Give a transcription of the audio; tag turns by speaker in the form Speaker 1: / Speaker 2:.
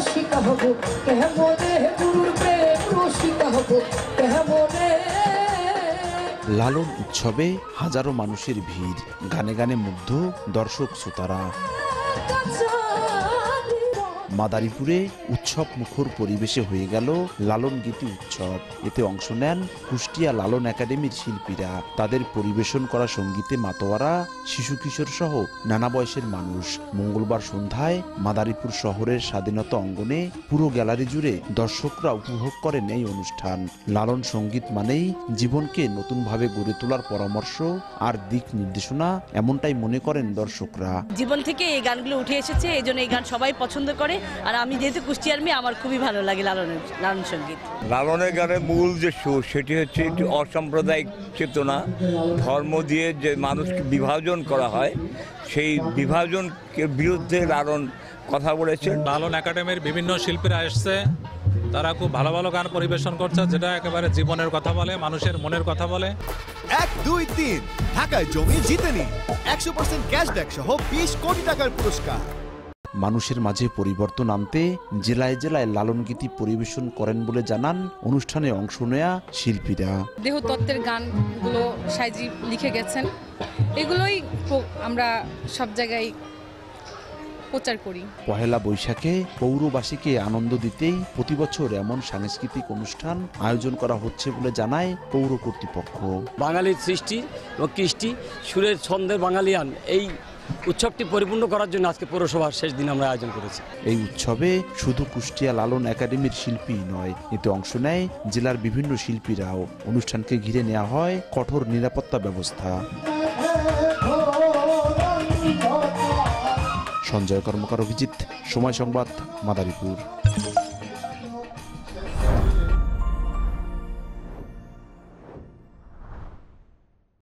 Speaker 1: রসিকা হব কেমনে, গুরুর প্রেম রসিকা হব কেমনে।
Speaker 2: লালন উৎসবে হাজারো মানুষের ভিড়, গানে গানে মুগ্ধ দর্শক শ্রোতারা। মাদারীপুরে উৎসব মুখর পরিবেশে হয়ে গেল লালন গীতি উৎসব। এতে অংশ নেন কুষ্টিয়া লালন একাডেমির শিল্পীরা। তাদের পরিবেশন করা সঙ্গীতে মাতোয়ারা, শিশু কিশোর সহ নানা বয়সের মানুষ। মঙ্গলবার সন্ধ্যায় মাদারীপুর শহরের স্বাধীনতা অঙ্গনে পুরো গ্যালারি জুড়ে দর্শকরা উপভোগ করেন এই অনুষ্ঠান। লালন সঙ্গীত মানেই জীবনকে নতুনভাবে গড়ে তোলার পরামর্শ আর দিক নির্দেশনা, এমনটাই মনে করেন দর্শকরা।
Speaker 3: জীবন থেকে এই গানগুলো উঠে এসেছে, এই জন্য এই গান সবাই পছন্দ করে। আর আমি যেহেতু কুষ্টিয়ার মেয়ে, আমার খুবই ভালো লাগে লালন সঙ্গীত।
Speaker 4: লালনের গানের মূল যে সুর, সেটি হচ্ছে একটি অসাম্প্রদায়িক চেতনা। ধর্ম দিয়ে যে মানুষকে বিভাজন করা হয়, সেই বিভাজনকে বিরুদ্ধে লালন কথা বলেছেন।
Speaker 5: লালন একাডেমির বিভিন্ন শিল্পীরা এসছে, তারা খুব ভালো ভালো গান পরিবেশন করছে, যেটা একেবারে জীবনের কথা বলে, মানুষের মনের কথা বলে।
Speaker 6: 1, 2, 3 ঢাকায় জমি জিতে নিন 100% ক্যাশব্যাক সহ 20 কোটি টাকার পুরস্কার।
Speaker 2: মানুষের মাঝে পরিবর্তন আনতে জেলায় জেলায় লালন গীতি পরিবেশন করেন বলে জানান অনুষ্ঠানে অংশ নেয়া শিল্পীরা।
Speaker 7: দেহতত্ত্বের গানগুলো সাইজি লিখে গেছেন, এগুলোই আমরা সব জায়গায় প্রচার করি।
Speaker 2: পহেলা বৈশাখে পৌরবাসীকে আনন্দ দিতেই প্রতি বছর এমন সাংস্কৃতিক অনুষ্ঠান আয়োজন করা হচ্ছে বলে জানায় পৌর কর্তৃপক্ষ।
Speaker 8: বাঙালির সৃষ্টি ও কৃষ্টি, সুরের ছন্দের বাঙালিয়ান, এই উৎসবটি পরিপূর্ণ করার জন্য আজকে পৌরসভার শেষ দিন আমরা আয়োজন করেছি।
Speaker 2: এই উৎসবে শুধু কুষ্টিয়া লালন একাডেমির শিল্পী নয়, এতে অংশ নেয় জেলার বিভিন্ন শিল্পীরাও। অনুষ্ঠানকে ঘিরে নেওয়া হয় কঠোর নিরাপত্তা ব্যবস্থা। সঞ্জয় কর্মকার, অভিজিৎ, সময় সংবাদ, মাদারীপুর।